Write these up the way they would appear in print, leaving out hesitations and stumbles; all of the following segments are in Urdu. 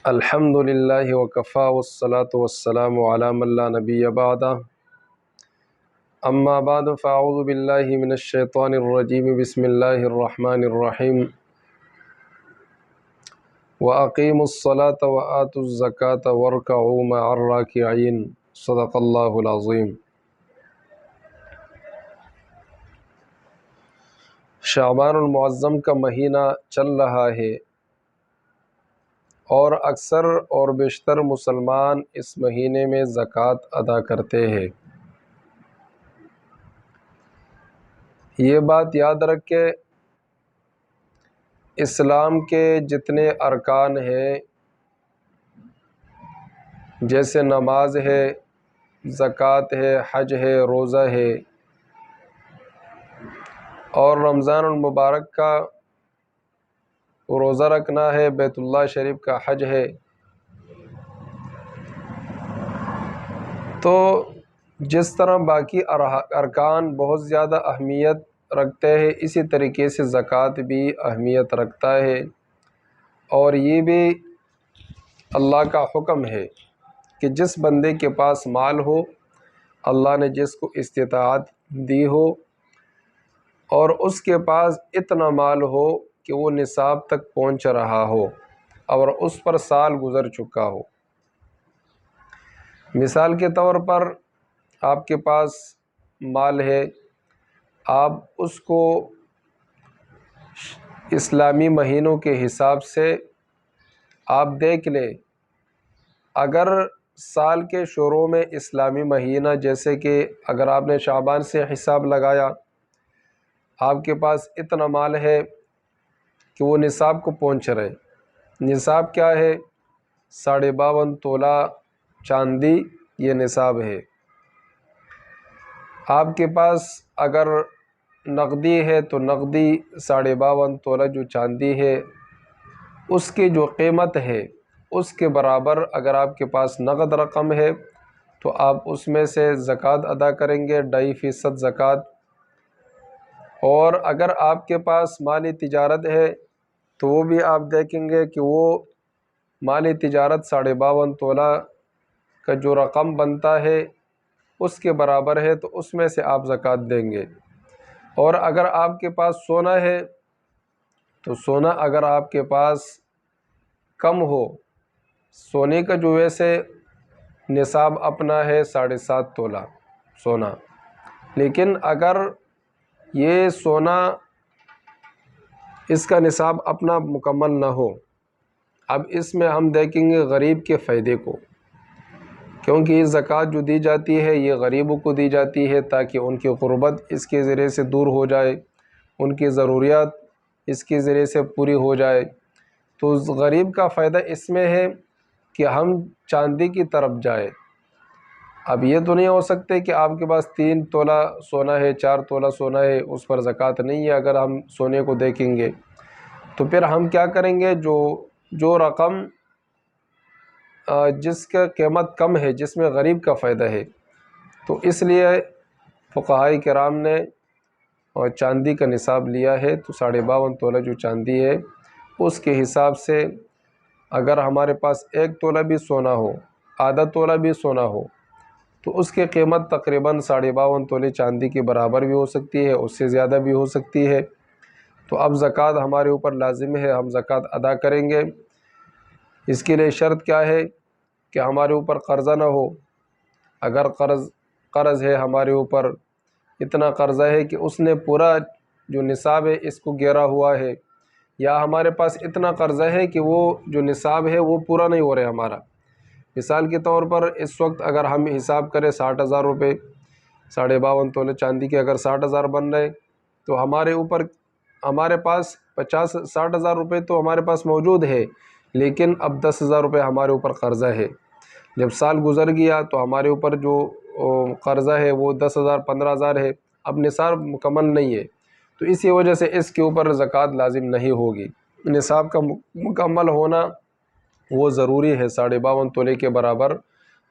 الحمد للہ وکفا والصلاة والسلام علی من لا نبی بعدہ اما بعد فاعوذ باللہ من الشیطان الرجیم بسم اللہ الرحمن الرحیم وَأَقِيمُوا الصَّلَاةَ وَآتُوا الزَّكَاةَ وَارْكَعُوا مَعَ الرَّاكِعِينَ صدق اللہ العظیم۔ شعبان المعظم کا مہینہ چل رہا ہے اور اکثر اور بیشتر مسلمان اس مہینے میں زکوٰۃ ادا کرتے ہیں۔ یہ بات یاد رکھیں، اسلام کے جتنے ارکان ہیں جیسے نماز ہے، زکوٰۃ ہے، حج ہے، روزہ ہے اور رمضان المبارک کا روزہ رکھنا ہے، بیت اللہ شریف کا حج ہے، تو جس طرح باقی ارکان بہت زیادہ اہمیت رکھتے ہیں، اسی طریقے سے زکوٰۃ بھی اہمیت رکھتا ہے، اور یہ بھی اللہ کا حکم ہے کہ جس بندے کے پاس مال ہو، اللہ نے جس کو استطاعت دی ہو اور اس کے پاس اتنا مال ہو کہ وہ نصاب تک پہنچ رہا ہو اور اس پر سال گزر چکا ہو۔ مثال کے طور پر آپ کے پاس مال ہے، آپ اس کو اسلامی مہینوں کے حساب سے آپ دیکھ لیں، اگر سال کے شروع میں اسلامی مہینہ جیسے کہ اگر آپ نے شعبان سے حساب لگایا، آپ کے پاس اتنا مال ہے کہ وہ نصاب کو پہنچ رہے۔ نصاب کیا ہے؟ 52.5 تولہ چاندی، یہ نصاب ہے۔ آپ کے پاس اگر نقدی ہے تو نقدی 52.5 تولہ جو چاندی ہے اس کی جو قیمت ہے اس کے برابر اگر آپ کے پاس نقد رقم ہے تو آپ اس میں سے زکوٰۃ ادا کریں گے، 2.5% زکوٰۃ۔ اور اگر آپ کے پاس مالی تجارت ہے تو وہ بھی آپ دیکھیں گے کہ وہ مالی تجارت 52.5 تولہ کا جو رقم بنتا ہے اس کے برابر ہے، تو اس میں سے آپ زکوٰۃ دیں گے۔ اور اگر آپ کے پاس سونا ہے تو سونا اگر آپ کے پاس کم ہو، سونے کا جو ویسے نصاب اپنا ہے 7.5 تولہ سونا، لیکن اگر یہ سونا اس کا نصاب اپنا مکمل نہ ہو، اب اس میں ہم دیکھیں گے غریب کے فائدے کو، کیونکہ یہ زکوٰۃ جو دی جاتی ہے یہ غریبوں کو دی جاتی ہے تاکہ ان کی غربت اس کے ذریعے سے دور ہو جائے، ان کی ضروریات اس کے ذریعے سے پوری ہو جائے۔ تو غریب کا فائدہ اس میں ہے کہ ہم چاندی کی طرف جائیں۔ اب یہ تو نہیں ہو سکتے کہ آپ کے پاس 3 تولہ سونا ہے، 4 تولہ سونا ہے، اس پر زکوٰۃ نہیں ہے۔ اگر ہم سونے کو دیکھیں گے تو پھر ہم کیا کریں گے؟ جو رقم جس کا قیمت کم ہے، جس میں غریب کا فائدہ ہے، تو اس لیے فقہاء کرام نے چاندی کا نصاب لیا ہے۔ تو 52.5 تولہ جو چاندی ہے اس کے حساب سے اگر ہمارے پاس 1 تولہ بھی سونا ہو، آدھا تولہ بھی سونا ہو، تو اس کی قیمت تقریباً 52.5 تولے چاندی کے برابر بھی ہو سکتی ہے، اس سے زیادہ بھی ہو سکتی ہے۔ تو اب زکوٰۃ ہمارے اوپر لازم ہے، ہم زکوٰۃ ادا کریں گے۔ اس کے لیے شرط کیا ہے کہ ہمارے اوپر قرضہ نہ ہو۔ اگر قرض ہے ہمارے اوپر، اتنا قرضہ ہے کہ اس نے پورا جو نصاب ہے اس کو گھیرا ہوا ہے، یا ہمارے پاس اتنا قرضہ ہے کہ وہ جو نصاب ہے وہ پورا نہیں ہو رہا ہمارا۔ مثال کے طور پر اس وقت اگر ہم حساب کریں 60,000 روپے، 52.5 تولے چاندی کے اگر 60,000 بن رہے، تو ہمارے پاس 60,000 روپے تو ہمارے پاس موجود ہے، لیکن اب 10,000 روپے ہمارے اوپر قرضہ ہے۔ جب سال گزر گیا تو ہمارے اوپر جو قرضہ ہے وہ 10,000 15,000 ہے، اب نصاب مکمل نہیں ہے، تو اسی وجہ سے اس کے اوپر زکوٰۃ لازم نہیں ہوگی۔ نصاب کا مکمل ہونا وہ ضروری ہے۔ 52.5 تولے کے برابر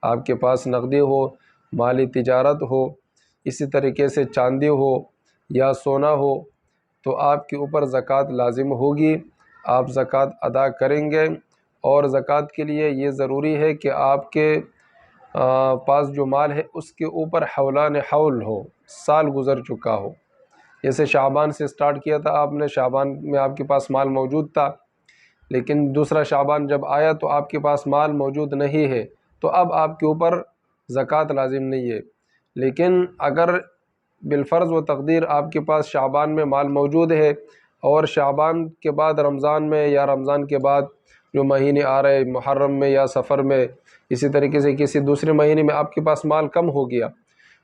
آپ کے پاس نقدی ہو، مالی تجارت ہو، اسی طریقے سے چاندی ہو یا سونا ہو، تو آپ کے اوپر زکوٰۃ لازم ہوگی، آپ زکوٰۃ ادا کریں گے اور زکوٰۃ کے لیے یہ ضروری ہے کہ آپ کے پاس جو مال ہے اس کے اوپر حولان حول ہو، سال گزر چکا ہو۔ جیسے شعبان سے سٹارٹ کیا تھا آپ نے، شعبان میں آپ کے پاس مال موجود تھا، لیکن دوسرا شعبان جب آیا تو آپ کے پاس مال موجود نہیں ہے، تو اب آپ کے اوپر زکوٰۃ لازم نہیں ہے۔ لیکن اگر بالفرض و تقدیر آپ کے پاس شعبان میں مال موجود ہے اور شعبان کے بعد رمضان میں یا رمضان کے بعد جو مہینے آ رہے محرم میں یا سفر میں، اسی طریقے سے کسی دوسرے مہینے میں آپ کے پاس مال کم ہو گیا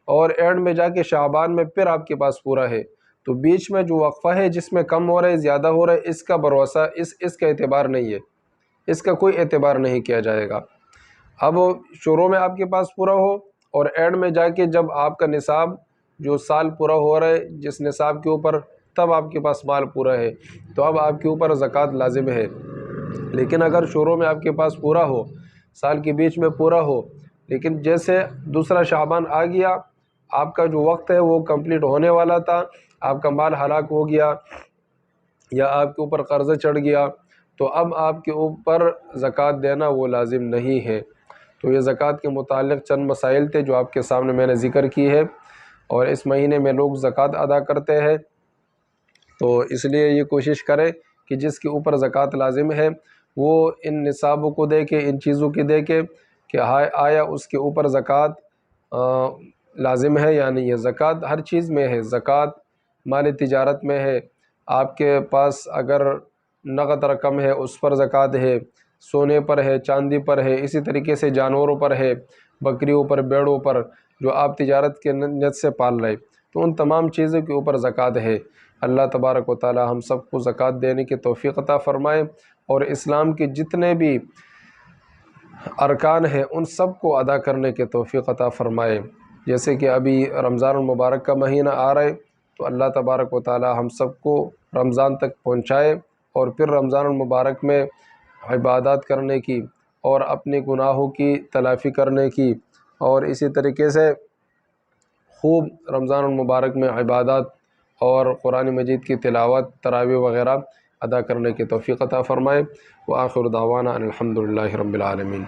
اور اینڈ میں جا کے شعبان میں پھر آپ کے پاس پورا ہے، تو بیچ میں جو وقفہ ہے جس میں کم ہو رہا ہے زیادہ ہو رہا ہے، اس کا بھروسہ اس کا اعتبار نہیں ہے، اس کا کوئی اعتبار نہیں کیا جائے گا۔ اب شروع میں آپ کے پاس پورا ہو اور اینڈ میں جا کے جب آپ کا نصاب جو سال پورا ہو رہا ہے جس نصاب کے اوپر، تب آپ کے پاس مال پورا ہے، تو اب آپ کے اوپر زکوٰۃ لازم ہے۔ لیکن اگر شروع میں آپ کے پاس پورا ہو، سال کے بیچ میں پورا ہو، لیکن جیسے دوسرا شعبان آ گیا، آپ کا جو وقت ہے وہ کمپلیٹ ہونے والا تھا، آپ کا مال ہلاک ہو گیا یا آپ کے اوپر قرضہ چڑھ گیا، تو اب آپ کے اوپر زکوٰۃ دینا وہ لازم نہیں ہے۔ تو یہ زکوٰۃ کے متعلق چند مسائل تھے جو آپ کے سامنے میں نے ذکر کی ہے، اور اس مہینے میں لوگ زکوٰۃ ادا کرتے ہیں، تو اس لیے یہ کوشش کریں کہ جس کے اوپر زکوٰۃ لازم ہے وہ ان نصابوں کو دیکھے، ان چیزوں کی دیکھے کہ آیا اس کے اوپر زکوٰۃ لازم ہے یا نہیں ہے۔ زکوٰۃ ہر چیز میں ہے، زکوٰۃ مال تجارت میں ہے، آپ کے پاس اگر نقد رقم ہے اس پر زکوٰۃ ہے، سونے پر ہے، چاندی پر ہے، اسی طریقے سے جانوروں پر ہے، بکریوں پر، بیڑوں پر جو آپ تجارت کے نیت سے پال رہے، تو ان تمام چیزوں کے اوپر زکوٰۃ ہے۔ اللہ تبارک و تعالی ہم سب کو زکوٰۃ دینے کی توفیق عطا فرمائے، اور اسلام کے جتنے بھی ارکان ہیں ان سب کو ادا کرنے کی توفیق عطا فرمائے۔ جیسے کہ ابھی رمضان المبارک کا مہینہ آ رہا ہے، تو اللہ تبارک و تعالی ہم سب کو رمضان تک پہنچائے، اور پھر رمضان المبارک میں عبادات کرنے کی اور اپنے گناہوں کی تلافی کرنے کی، اور اسی طریقے سے خوب رمضان المبارک میں عبادات اور قرآن مجید کی تلاوت، تراویح وغیرہ ادا کرنے کی توفیق عطا فرمائے۔ وآخر دعوانا ان الحمد للہ رب العالمین۔